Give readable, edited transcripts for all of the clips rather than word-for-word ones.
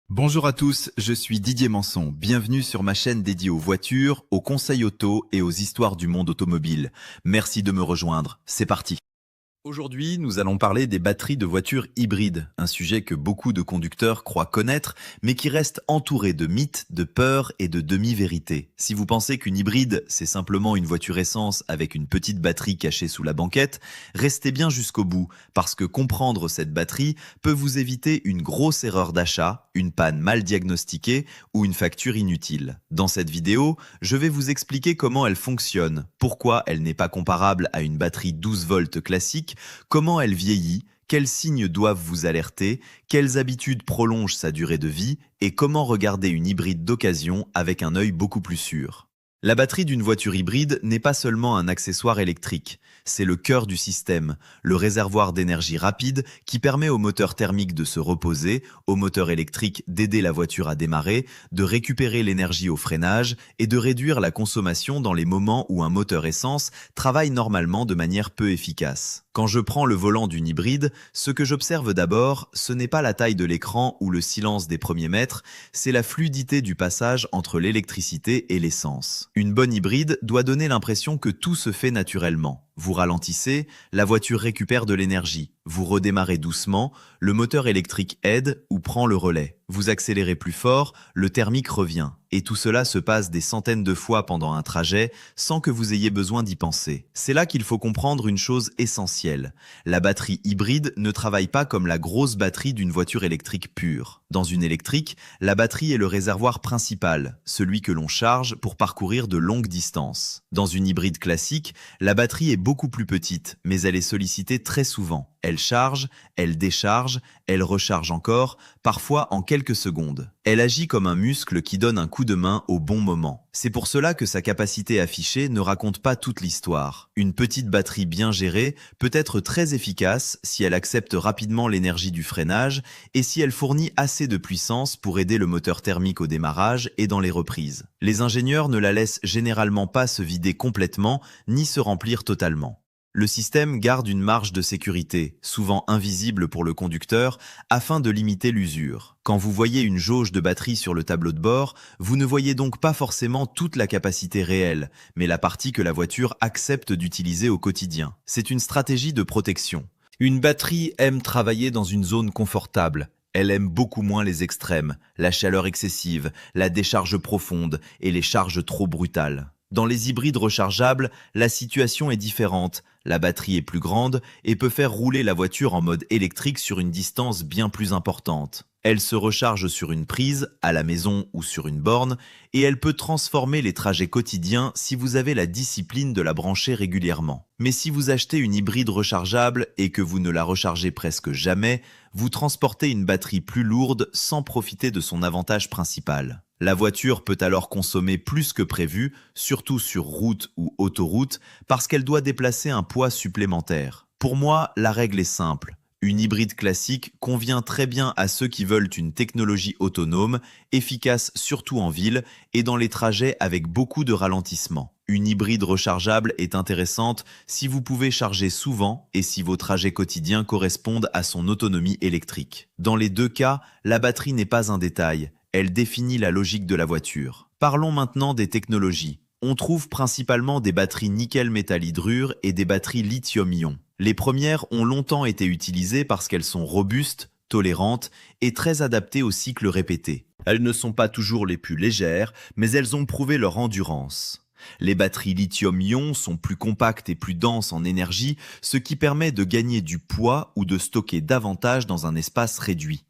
Bonjour à tous, je suis Didier Manson. Bienvenue sur ma chaîne dédiée aux voitures, aux conseils auto et aux histoires du monde automobile. Merci de me rejoindre. C'est parti. Aujourd'hui, nous allons parler des batteries de voitures hybrides, un sujet que beaucoup de conducteurs croient connaître, mais qui reste entouré de mythes, de peurs et de demi-vérités. Si vous pensez qu'une hybride, c'est simplement une voiture essence avec une petite batterie cachée sous la banquette, restez bien jusqu'au bout, parce que comprendre cette batterie peut vous éviter une grosse erreur d'achat, une panne mal diagnostiquée ou une facture inutile. Dans cette vidéo, je vais vous expliquer comment elle fonctionne, pourquoi elle n'est pas comparable à une batterie 12 volts classique, comment elle vieillit, quels signes doivent vous alerter, quelles habitudes prolongent sa durée de vie et comment regarder une hybride d'occasion avec un œil beaucoup plus sûr. La batterie d'une voiture hybride n'est pas seulement un accessoire électrique, c'est le cœur du système, le réservoir d'énergie rapide qui permet au moteur thermique de se reposer, au moteur électrique d'aider la voiture à démarrer, de récupérer l'énergie au freinage et de réduire la consommation dans les moments où un moteur essence travaille normalement de manière peu efficace. Quand je prends le volant d'une hybride, ce que j'observe d'abord, ce n'est pas la taille de l'écran ou le silence des premiers mètres, c'est la fluidité du passage entre l'électricité et l'essence. Une bonne hybride doit donner l'impression que tout se fait naturellement. Vous ralentissez, la voiture récupère de l'énergie. Vous redémarrez doucement, le moteur électrique aide ou prend le relais. Vous accélérez plus fort, le thermique revient. Et tout cela se passe des centaines de fois pendant un trajet sans que vous ayez besoin d'y penser. C'est là qu'il faut comprendre une chose essentielle. La batterie hybride ne travaille pas comme la grosse batterie d'une voiture électrique pure. Dans une électrique, la batterie est le réservoir principal, celui que l'on charge pour parcourir de longues distances. Dans une hybride classique, la batterie est beaucoup plus petite, mais elle est sollicitée très souvent. Elle charge, elle décharge, elle recharge encore, parfois en quelques secondes. Elle agit comme un muscle qui donne un coup de main au bon moment. C'est pour cela que sa capacité affichée ne raconte pas toute l'histoire. Une petite batterie bien gérée peut être très efficace si elle accepte rapidement l'énergie du freinage et si elle fournit assez de puissance pour aider le moteur thermique au démarrage et dans les reprises. Les ingénieurs ne la laissent généralement pas se vider complètement ni se remplir totalement. Le système garde une marge de sécurité, souvent invisible pour le conducteur, afin de limiter l'usure. Quand vous voyez une jauge de batterie sur le tableau de bord, vous ne voyez donc pas forcément toute la capacité réelle, mais la partie que la voiture accepte d'utiliser au quotidien. C'est une stratégie de protection. Une batterie aime travailler dans une zone confortable. Elle aime beaucoup moins les extrêmes, la chaleur excessive, la décharge profonde et les charges trop brutales. Dans les hybrides rechargeables, la situation est différente. La batterie est plus grande et peut faire rouler la voiture en mode électrique sur une distance bien plus importante. Elle se recharge sur une prise, à la maison ou sur une borne, et elle peut transformer les trajets quotidiens si vous avez la discipline de la brancher régulièrement. Mais si vous achetez une hybride rechargeable et que vous ne la rechargez presque jamais, vous transportez une batterie plus lourde sans profiter de son avantage principal. La voiture peut alors consommer plus que prévu, surtout sur route ou autoroute, parce qu'elle doit déplacer un poids supplémentaire. Pour moi, la règle est simple. Une hybride classique convient très bien à ceux qui veulent une technologie autonome, efficace surtout en ville et dans les trajets avec beaucoup de ralentissement. Une hybride rechargeable est intéressante si vous pouvez charger souvent et si vos trajets quotidiens correspondent à son autonomie électrique. Dans les deux cas, la batterie n'est pas un détail. Elle définit la logique de la voiture. Parlons maintenant des technologies. On trouve principalement des batteries nickel-métal-hydrure et des batteries lithium-ion. Les premières ont longtemps été utilisées parce qu'elles sont robustes, tolérantes et très adaptées aux cycles répétés. Elles ne sont pas toujours les plus légères, mais elles ont prouvé leur endurance. Les batteries lithium-ion sont plus compactes et plus denses en énergie, ce qui permet de gagner du poids ou de stocker davantage dans un espace réduit.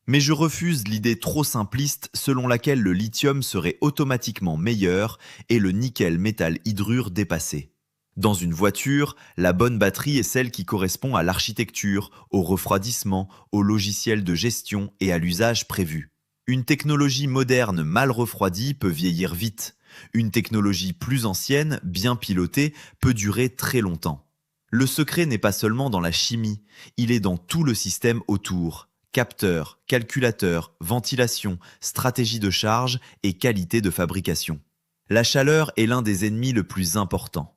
Mais je refuse l'idée trop simpliste selon laquelle le lithium serait automatiquement meilleur et le nickel-métal-hydrure dépassé. Dans une voiture, la bonne batterie est celle qui correspond à l'architecture, au refroidissement, au logiciel de gestion et à l'usage prévu. Une technologie moderne mal refroidie peut vieillir vite. Une technologie plus ancienne, bien pilotée, peut durer très longtemps. Le secret n'est pas seulement dans la chimie, il est dans tout le système autour. Capteurs, calculateurs, ventilation, stratégie de charge et qualité de fabrication. La chaleur est l'un des ennemis le plus important.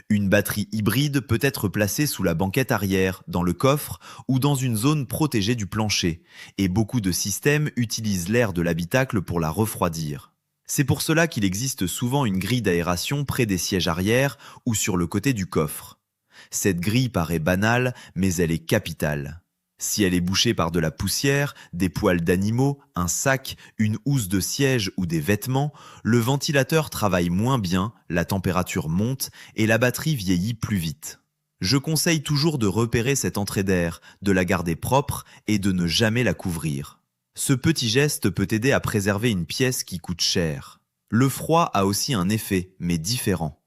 Une batterie hybride peut être placée sous la banquette arrière, dans le coffre ou dans une zone protégée du plancher, et beaucoup de systèmes utilisent l'air de l'habitacle pour la refroidir. C'est pour cela qu'il existe souvent une grille d'aération près des sièges arrière ou sur le côté du coffre. Cette grille paraît banale, mais elle est capitale. Si elle est bouchée par de la poussière, des poils d'animaux, un sac, une housse de siège ou des vêtements, le ventilateur travaille moins bien, la température monte et la batterie vieillit plus vite. Je conseille toujours de repérer cette entrée d'air, de la garder propre et de ne jamais la couvrir. Ce petit geste peut aider à préserver une pièce qui coûte cher. Le froid a aussi un effet, mais différent.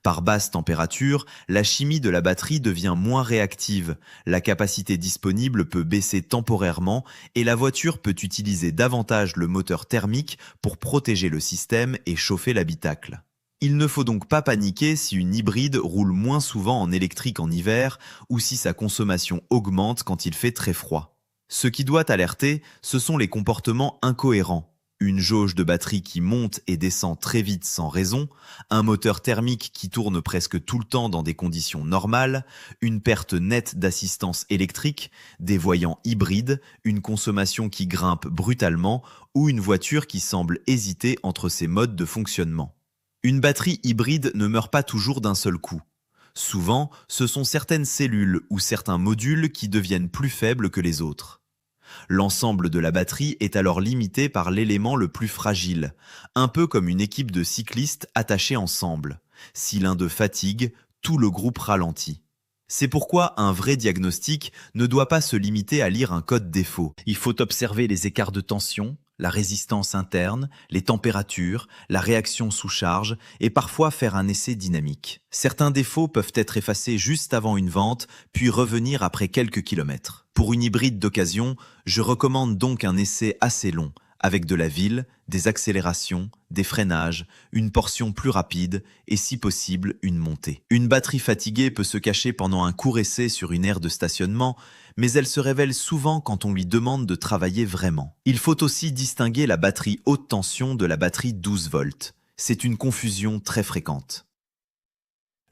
Par basse température, la chimie de la batterie devient moins réactive, la capacité disponible peut baisser temporairement et la voiture peut utiliser davantage le moteur thermique pour protéger le système et chauffer l'habitacle. Il ne faut donc pas paniquer si une hybride roule moins souvent en électrique en hiver ou si sa consommation augmente quand il fait très froid. Ce qui doit alerter, ce sont les comportements incohérents. Une jauge de batterie qui monte et descend très vite sans raison, un moteur thermique qui tourne presque tout le temps dans des conditions normales, une perte nette d'assistance électrique, des voyants hybrides, une consommation qui grimpe brutalement ou une voiture qui semble hésiter entre ses modes de fonctionnement. Une batterie hybride ne meurt pas toujours d'un seul coup. Souvent, ce sont certaines cellules ou certains modules qui deviennent plus faibles que les autres. L'ensemble de la batterie est alors limité par l'élément le plus fragile, un peu comme une équipe de cyclistes attachés ensemble. Si l'un d'eux fatigue, tout le groupe ralentit. C'est pourquoi un vrai diagnostic ne doit pas se limiter à lire un code défaut. Il faut observer les écarts de tension, la résistance interne, les températures, la réaction sous charge et parfois faire un essai dynamique. Certains défauts peuvent être effacés juste avant une vente, puis revenir après quelques kilomètres. Pour une hybride d'occasion, je recommande donc un essai assez long, avec de la ville, des accélérations, des freinages, une portion plus rapide et si possible une montée. Une batterie fatiguée peut se cacher pendant un court essai sur une aire de stationnement, mais elle se révèle souvent quand on lui demande de travailler vraiment. Il faut aussi distinguer la batterie haute tension de la batterie 12 volts. C'est une confusion très fréquente.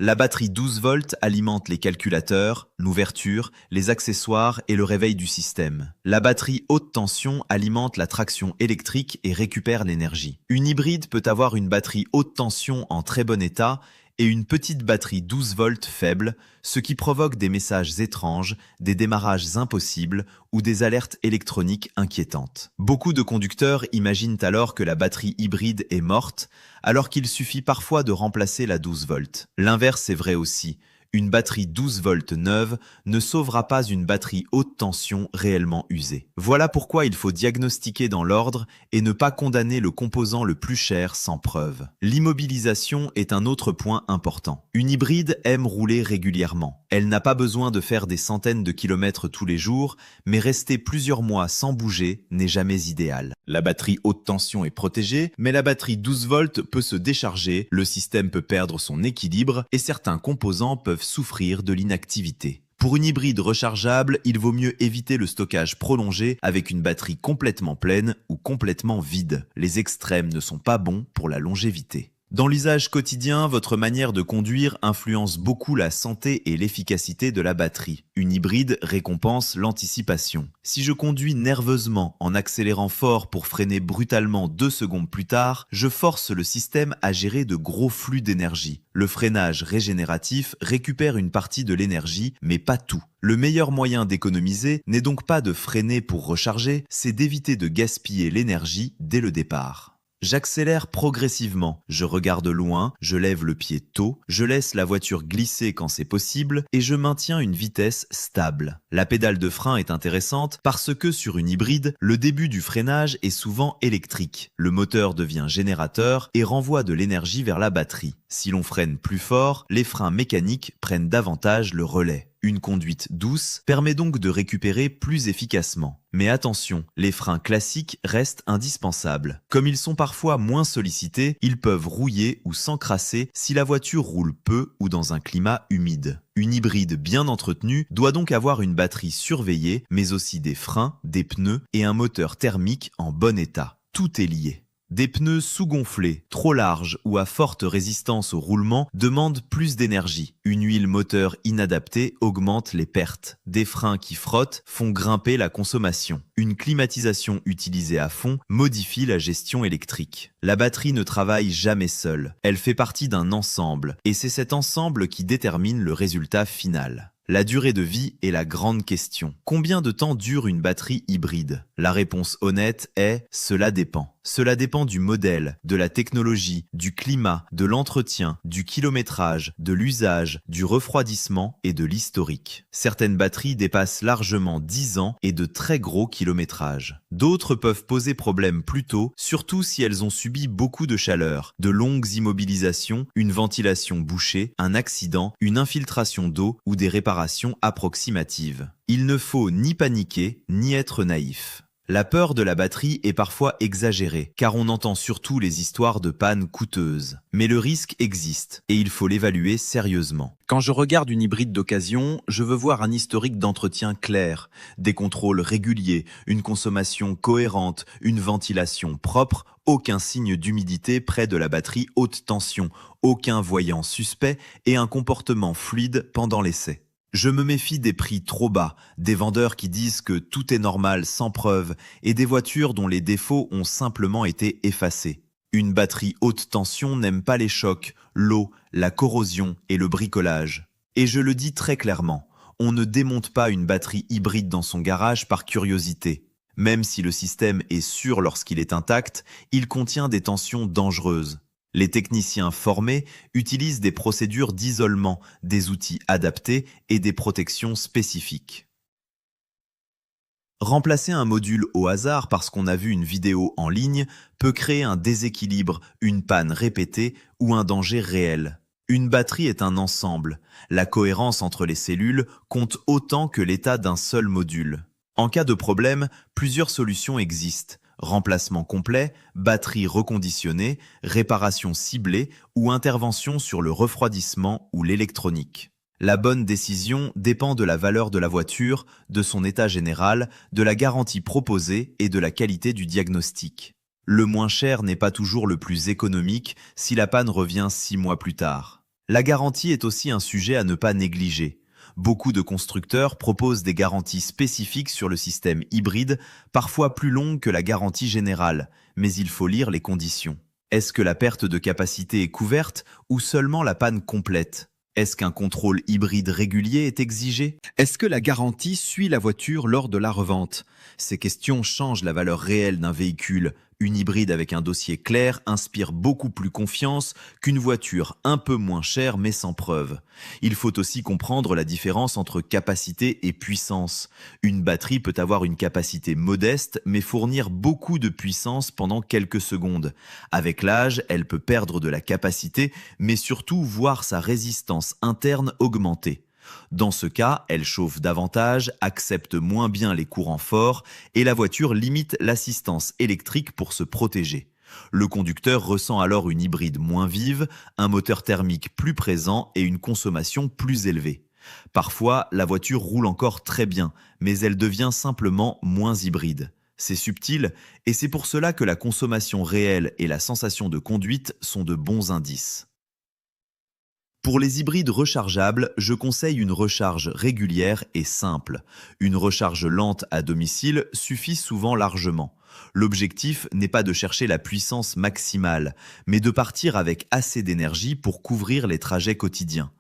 La batterie 12 volts alimente les calculateurs, l'ouverture, les accessoires et le réveil du système. La batterie haute tension alimente la traction électrique et récupère l'énergie. Une hybride peut avoir une batterie haute tension en très bon état et une petite batterie 12 volts faible, ce qui provoque des messages étranges, des démarrages impossibles ou des alertes électroniques inquiétantes. Beaucoup de conducteurs imaginent alors que la batterie hybride est morte, alors qu'il suffit parfois de remplacer la 12 volts. L'inverse est vrai aussi. Une batterie 12 volts neuve ne sauvera pas une batterie haute tension réellement usée. Voilà pourquoi il faut diagnostiquer dans l'ordre et ne pas condamner le composant le plus cher sans preuve. L'immobilisation est un autre point important. Une hybride aime rouler régulièrement. Elle n'a pas besoin de faire des centaines de kilomètres tous les jours, mais rester plusieurs mois sans bouger n'est jamais idéal. La batterie haute tension est protégée, mais la batterie 12 volts peut se décharger, le système peut perdre son équilibre et certains composants peuvent souffrir de l'inactivité. Pour une hybride rechargeable, il vaut mieux éviter le stockage prolongé avec une batterie complètement pleine ou complètement vide. Les extrêmes ne sont pas bons pour la longévité. Dans l'usage quotidien, votre manière de conduire influence beaucoup la santé et l'efficacité de la batterie. Une hybride récompense l'anticipation. Si je conduis nerveusement en accélérant fort pour freiner brutalement 2 secondes plus tard, je force le système à gérer de gros flux d'énergie. Le freinage régénératif récupère une partie de l'énergie, mais pas tout. Le meilleur moyen d'économiser n'est donc pas de freiner pour recharger, c'est d'éviter de gaspiller l'énergie dès le départ. J'accélère progressivement, je regarde loin, je lève le pied tôt, je laisse la voiture glisser quand c'est possible et je maintiens une vitesse stable. La pédale de frein est intéressante parce que sur une hybride, le début du freinage est souvent électrique. Le moteur devient générateur et renvoie de l'énergie vers la batterie. Si l'on freine plus fort, les freins mécaniques prennent davantage le relais. Une conduite douce permet donc de récupérer plus efficacement. Mais attention, les freins classiques restent indispensables. Comme ils sont parfois moins sollicités, ils peuvent rouiller ou s'encrasser si la voiture roule peu ou dans un climat humide. Une hybride bien entretenue doit donc avoir une batterie surveillée, mais aussi des freins, des pneus et un moteur thermique en bon état. Tout est lié. Des pneus sous-gonflés, trop larges ou à forte résistance au roulement demandent plus d'énergie. Une huile moteur inadaptée augmente les pertes. Des freins qui frottent font grimper la consommation. Une climatisation utilisée à fond modifie la gestion électrique. La batterie ne travaille jamais seule. Elle fait partie d'un ensemble, et c'est cet ensemble qui détermine le résultat final. La durée de vie est la grande question. Combien de temps dure une batterie hybride? La réponse honnête est « cela dépend ». Cela dépend du modèle, de la technologie, du climat, de l'entretien, du kilométrage, de l'usage, du refroidissement et de l'historique. Certaines batteries dépassent largement 10 ans et de très gros kilométrages. D'autres peuvent poser problème plus tôt, surtout si elles ont subi beaucoup de chaleur, de longues immobilisations, une ventilation bouchée, un accident, une infiltration d'eau ou des réparations approximatives. Il ne faut ni paniquer, ni être naïf. La peur de la batterie est parfois exagérée, car on entend surtout les histoires de pannes coûteuses. Mais le risque existe, et il faut l'évaluer sérieusement. Quand je regarde une hybride d'occasion, je veux voir un historique d'entretien clair, des contrôles réguliers, une consommation cohérente, une ventilation propre, aucun signe d'humidité près de la batterie haute tension, aucun voyant suspect et un comportement fluide pendant l'essai. Je me méfie des prix trop bas, des vendeurs qui disent que tout est normal sans preuve et des voitures dont les défauts ont simplement été effacés. Une batterie haute tension n'aime pas les chocs, l'eau, la corrosion et le bricolage. Et je le dis très clairement, on ne démonte pas une batterie hybride dans son garage par curiosité. Même si le système est sûr lorsqu'il est intact, il contient des tensions dangereuses. Les techniciens formés utilisent des procédures d'isolement, des outils adaptés et des protections spécifiques. Remplacer un module au hasard parce qu'on a vu une vidéo en ligne peut créer un déséquilibre, une panne répétée ou un danger réel. Une batterie est un ensemble. La cohérence entre les cellules compte autant que l'état d'un seul module. En cas de problème, plusieurs solutions existent. Remplacement complet, batterie reconditionnée, réparation ciblée ou intervention sur le refroidissement ou l'électronique. La bonne décision dépend de la valeur de la voiture, de son état général, de la garantie proposée et de la qualité du diagnostic. Le moins cher n'est pas toujours le plus économique si la panne revient 6 mois plus tard. La garantie est aussi un sujet à ne pas négliger. Beaucoup de constructeurs proposent des garanties spécifiques sur le système hybride, parfois plus longues que la garantie générale, mais il faut lire les conditions. Est-ce que la perte de capacité est couverte ou seulement la panne complète? Est-ce qu'un contrôle hybride régulier est exigé? Est-ce que la garantie suit la voiture lors de la revente? Ces questions changent la valeur réelle d'un véhicule. Une hybride avec un dossier clair inspire beaucoup plus confiance qu'une voiture un peu moins chère mais sans preuve. Il faut aussi comprendre la différence entre capacité et puissance. Une batterie peut avoir une capacité modeste mais fournir beaucoup de puissance pendant quelques secondes. Avec l'âge, elle peut perdre de la capacité mais surtout voir sa résistance interne augmenter. Dans ce cas, elle chauffe davantage, accepte moins bien les courants forts et la voiture limite l'assistance électrique pour se protéger. Le conducteur ressent alors une hybride moins vive, un moteur thermique plus présent et une consommation plus élevée. Parfois, la voiture roule encore très bien, mais elle devient simplement moins hybride. C'est subtil et c'est pour cela que la consommation réelle et la sensation de conduite sont de bons indices. Pour les hybrides rechargeables, je conseille une recharge régulière et simple. Une recharge lente à domicile suffit souvent largement. L'objectif n'est pas de chercher la puissance maximale, mais de partir avec assez d'énergie pour couvrir les trajets quotidiens.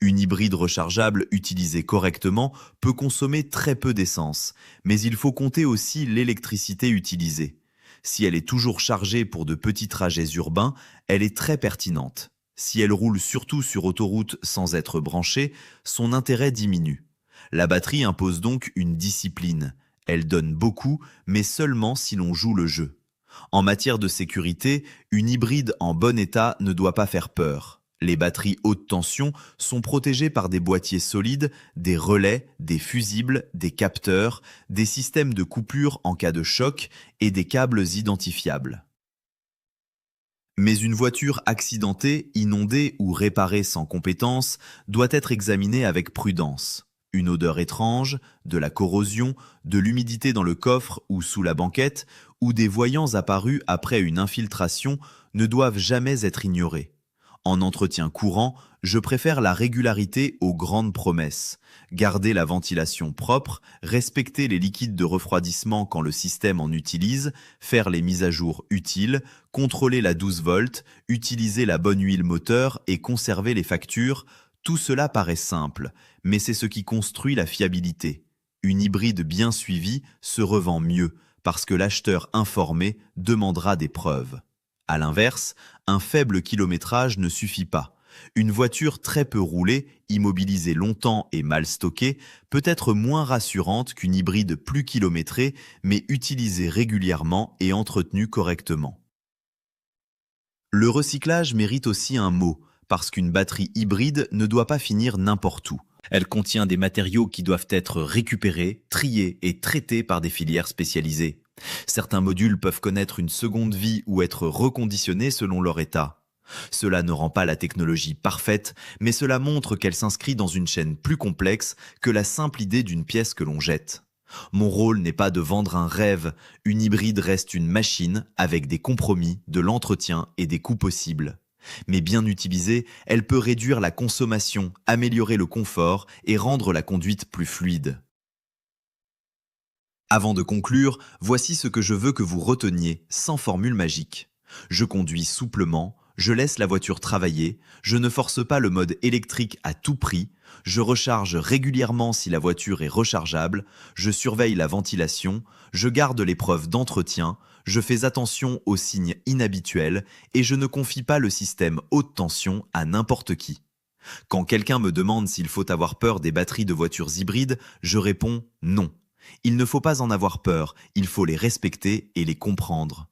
Une hybride rechargeable utilisée correctement peut consommer très peu d'essence, mais il faut compter aussi l'électricité utilisée. Si elle est toujours chargée pour de petits trajets urbains, elle est très pertinente. Si elle roule surtout sur autoroute sans être branchée, son intérêt diminue. La batterie impose donc une discipline. Elle donne beaucoup, mais seulement si l'on joue le jeu. En matière de sécurité, une hybride en bon état ne doit pas faire peur. Les batteries haute tension sont protégées par des boîtiers solides, des relais, des fusibles, des capteurs, des systèmes de coupure en cas de choc et des câbles identifiables. Mais une voiture accidentée, inondée ou réparée sans compétence doit être examinée avec prudence. Une odeur étrange, de la corrosion, de l'humidité dans le coffre ou sous la banquette, ou des voyants apparus après une infiltration ne doivent jamais être ignorés. En entretien courant, je préfère la régularité aux grandes promesses. Garder la ventilation propre, respecter les liquides de refroidissement quand le système en utilise, faire les mises à jour utiles, contrôler la 12 volts, utiliser la bonne huile moteur et conserver les factures, tout cela paraît simple, mais c'est ce qui construit la fiabilité. Une hybride bien suivie se revend mieux, parce que l'acheteur informé demandera des preuves. À l'inverse, un faible kilométrage ne suffit pas. Une voiture très peu roulée, immobilisée longtemps et mal stockée, peut être moins rassurante qu'une hybride plus kilométrée, mais utilisée régulièrement et entretenue correctement. Le recyclage mérite aussi un mot, parce qu'une batterie hybride ne doit pas finir n'importe où. Elle contient des matériaux qui doivent être récupérés, triés et traités par des filières spécialisées. Certains modules peuvent connaître une seconde vie ou être reconditionnés selon leur état. Cela ne rend pas la technologie parfaite, mais cela montre qu'elle s'inscrit dans une chaîne plus complexe que la simple idée d'une pièce que l'on jette. Mon rôle n'est pas de vendre un rêve, une hybride reste une machine avec des compromis, de l'entretien et des coûts possibles. Mais bien utilisée, elle peut réduire la consommation, améliorer le confort et rendre la conduite plus fluide. Avant de conclure, voici ce que je veux que vous reteniez, sans formule magique. Je conduis souplement, je laisse la voiture travailler, je ne force pas le mode électrique à tout prix, je recharge régulièrement si la voiture est rechargeable, je surveille la ventilation, je garde les preuves d'entretien, je fais attention aux signes inhabituels et je ne confie pas le système haute tension à n'importe qui. Quand quelqu'un me demande s'il faut avoir peur des batteries de voitures hybrides, je réponds non. Il ne faut pas en avoir peur, il faut les respecter et les comprendre.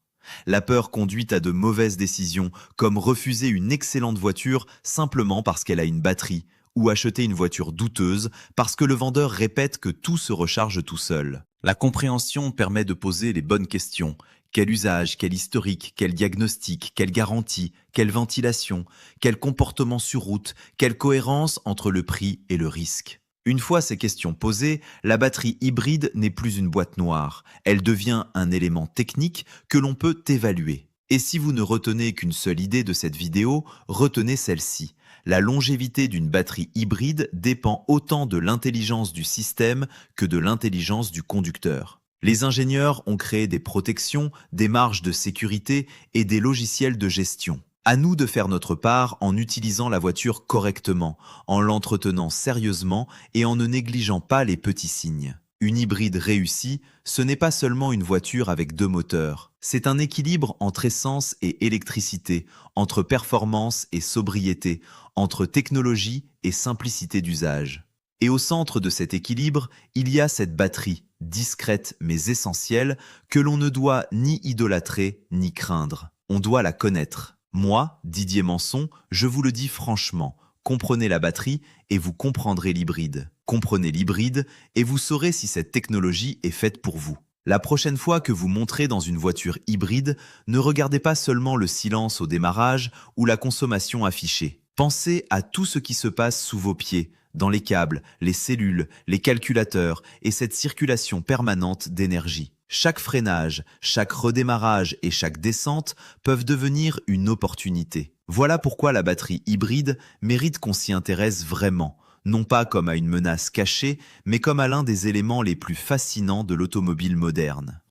La peur conduit à de mauvaises décisions, comme refuser une excellente voiture simplement parce qu'elle a une batterie, ou acheter une voiture douteuse parce que le vendeur répète que tout se recharge tout seul. La compréhension permet de poser les bonnes questions. Quel usage, quel historique, quel diagnostic, quelle garantie, quelle ventilation, quel comportement sur route, quelle cohérence entre le prix et le risque. Une fois ces questions posées, la batterie hybride n'est plus une boîte noire. Elle devient un élément technique que l'on peut évaluer. Et si vous ne retenez qu'une seule idée de cette vidéo, retenez celle-ci. La longévité d'une batterie hybride dépend autant de l'intelligence du système que de l'intelligence du conducteur. Les ingénieurs ont créé des protections, des marges de sécurité et des logiciels de gestion. À nous de faire notre part en utilisant la voiture correctement, en l'entretenant sérieusement et en ne négligeant pas les petits signes. Une hybride réussie, ce n'est pas seulement une voiture avec deux moteurs. C'est un équilibre entre essence et électricité, entre performance et sobriété, entre technologie et simplicité d'usage. Et au centre de cet équilibre, il y a cette batterie, discrète mais essentielle, que l'on ne doit ni idolâtrer ni craindre. On doit la connaître. Moi, Didier Manson, je vous le dis franchement, comprenez la batterie et vous comprendrez l'hybride. Comprenez l'hybride et vous saurez si cette technologie est faite pour vous. La prochaine fois que vous monterez dans une voiture hybride, ne regardez pas seulement le silence au démarrage ou la consommation affichée. Pensez à tout ce qui se passe sous vos pieds, dans les câbles, les cellules, les calculateurs et cette circulation permanente d'énergie. Chaque freinage, chaque redémarrage et chaque descente peuvent devenir une opportunité. Voilà pourquoi la batterie hybride mérite qu'on s'y intéresse vraiment, non pas comme à une menace cachée, mais comme à l'un des éléments les plus fascinants de l'automobile moderne.